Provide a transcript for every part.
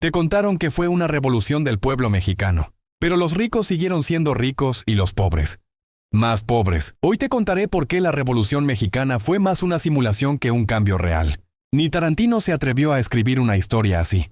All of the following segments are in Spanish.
Te contaron que fue una revolución del pueblo mexicano, pero los ricos siguieron siendo ricos y los pobres más pobres. Hoy te contaré por qué la Revolución Mexicana fue más una simulación que un cambio real. Ni Tarantino se atrevió a escribir una historia así.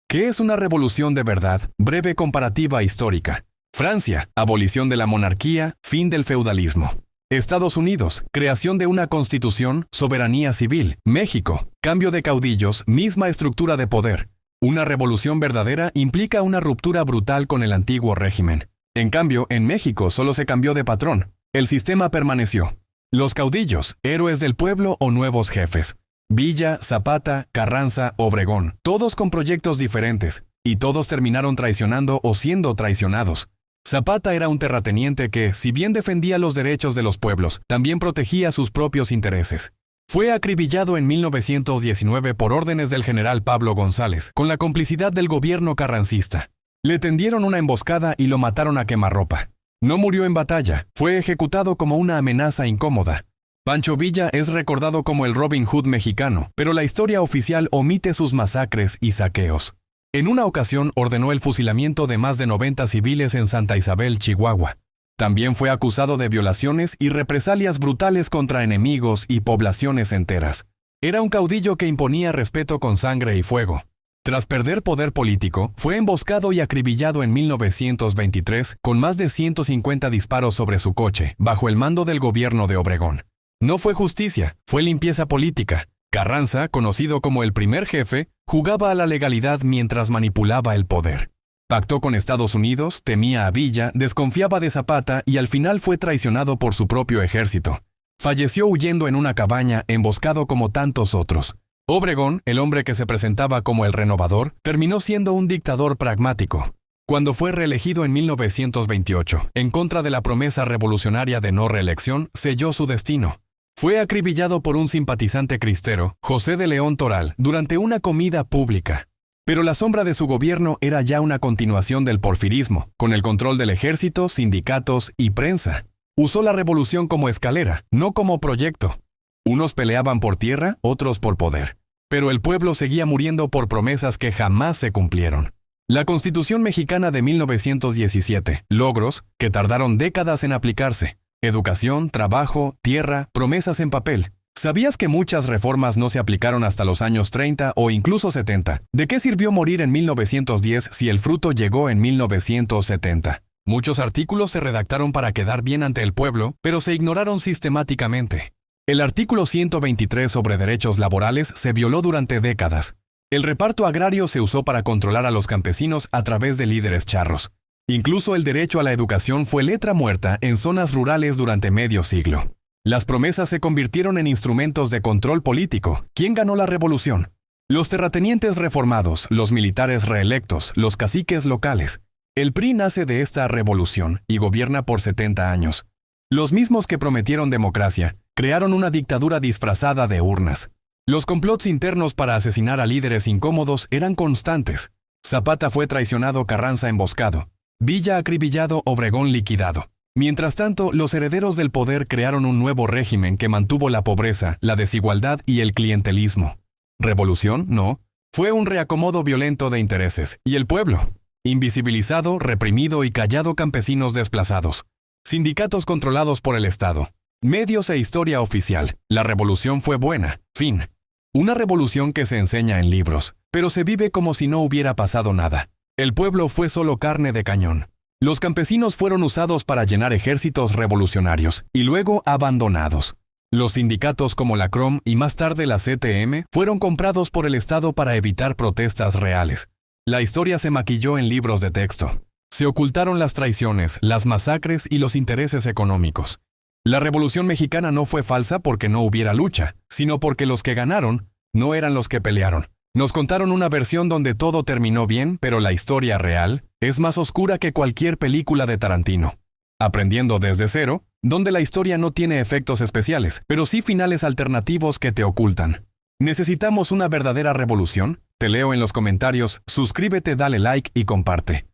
¿Qué es una revolución de verdad? Breve comparativa histórica. Francia, abolición de la monarquía, fin del feudalismo. Estados Unidos, creación de una constitución, soberanía civil. México, cambio de caudillos, misma estructura de poder. Una revolución verdadera implica una ruptura brutal con el antiguo régimen. En cambio, en México solo se cambió de patrón. El sistema permaneció. Los caudillos, héroes del pueblo o nuevos jefes. Villa, Zapata, Carranza, Obregón, todos con proyectos diferentes, y todos terminaron traicionando o siendo traicionados. Zapata era un terrateniente que, si bien defendía los derechos de los pueblos, también protegía sus propios intereses. Fue acribillado en 1919 por órdenes del general Pablo González, con la complicidad del gobierno carrancista. Le tendieron una emboscada y lo mataron a quemarropa. No murió en batalla, fue ejecutado como una amenaza incómoda. Pancho Villa es recordado como el Robin Hood mexicano, pero la historia oficial omite sus masacres y saqueos. En una ocasión ordenó el fusilamiento de más de 90 civiles en Santa Isabel, Chihuahua. También fue acusado de violaciones y represalias brutales contra enemigos y poblaciones enteras. Era un caudillo que imponía respeto con sangre y fuego. Tras perder poder político, fue emboscado y acribillado en 1923 con más de 150 disparos sobre su coche, bajo el mando del gobierno de Obregón. No fue justicia, fue limpieza política. Carranza, conocido como el primer jefe, jugaba a la legalidad mientras manipulaba el poder. Pactó con Estados Unidos, temía a Villa, desconfiaba de Zapata y al final fue traicionado por su propio ejército. Falleció huyendo en una cabaña, emboscado como tantos otros. Obregón, el hombre que se presentaba como el renovador, terminó siendo un dictador pragmático. Cuando fue reelegido en 1928, en contra de la promesa revolucionaria de no reelección, selló su destino. Fue acribillado por un simpatizante cristero, José de León Toral, durante una comida pública. Pero la sombra de su gobierno era ya una continuación del porfirismo, con el control del ejército, sindicatos y prensa. Usó la revolución como escalera, no como proyecto. Unos peleaban por tierra, otros por poder. Pero el pueblo seguía muriendo por promesas que jamás se cumplieron. La Constitución Mexicana de 1917, logros que tardaron décadas en aplicarse. Educación, trabajo, tierra, promesas en papel. ¿Sabías que muchas reformas no se aplicaron hasta los años 30 o incluso 70? ¿De qué sirvió morir en 1910 si el fruto llegó en 1970? Muchos artículos se redactaron para quedar bien ante el pueblo, pero se ignoraron sistemáticamente. El artículo 123 sobre derechos laborales se violó durante décadas. El reparto agrario se usó para controlar a los campesinos a través de líderes charros. Incluso el derecho a la educación fue letra muerta en zonas rurales durante medio siglo. Las promesas se convirtieron en instrumentos de control político. ¿Quién ganó la revolución? Los terratenientes reformados, los militares reelectos, los caciques locales. El PRI nace de esta revolución y gobierna por 70 años. Los mismos que prometieron democracia, crearon una dictadura disfrazada de urnas. Los complots internos para asesinar a líderes incómodos eran constantes. Zapata fue traicionado, Carranza emboscado. Villa acribillado, Obregón liquidado. Mientras tanto, los herederos del poder crearon un nuevo régimen que mantuvo la pobreza, la desigualdad y el clientelismo. ¿Revolución? No. Fue un reacomodo violento de intereses. ¿Y el pueblo? Invisibilizado, reprimido y callado, campesinos desplazados. Sindicatos controlados por el Estado. Medios e historia oficial. La revolución fue buena. Fin. Una revolución que se enseña en libros, pero se vive como si no hubiera pasado nada. El pueblo fue solo carne de cañón. Los campesinos fueron usados para llenar ejércitos revolucionarios y luego abandonados. Los sindicatos como la CROM y más tarde la CTM fueron comprados por el Estado para evitar protestas reales. La historia se maquilló en libros de texto. Se ocultaron las traiciones, las masacres y los intereses económicos. La Revolución Mexicana no fue falsa porque no hubiera lucha, sino porque los que ganaron no eran los que pelearon. Nos contaron una versión donde todo terminó bien, pero la historia real es más oscura que cualquier película de Tarantino. Aprendiendo desde cero, donde la historia no tiene efectos especiales, pero sí finales alternativos que te ocultan. ¿Necesitamos una verdadera revolución? Te leo en los comentarios, suscríbete, dale like y comparte.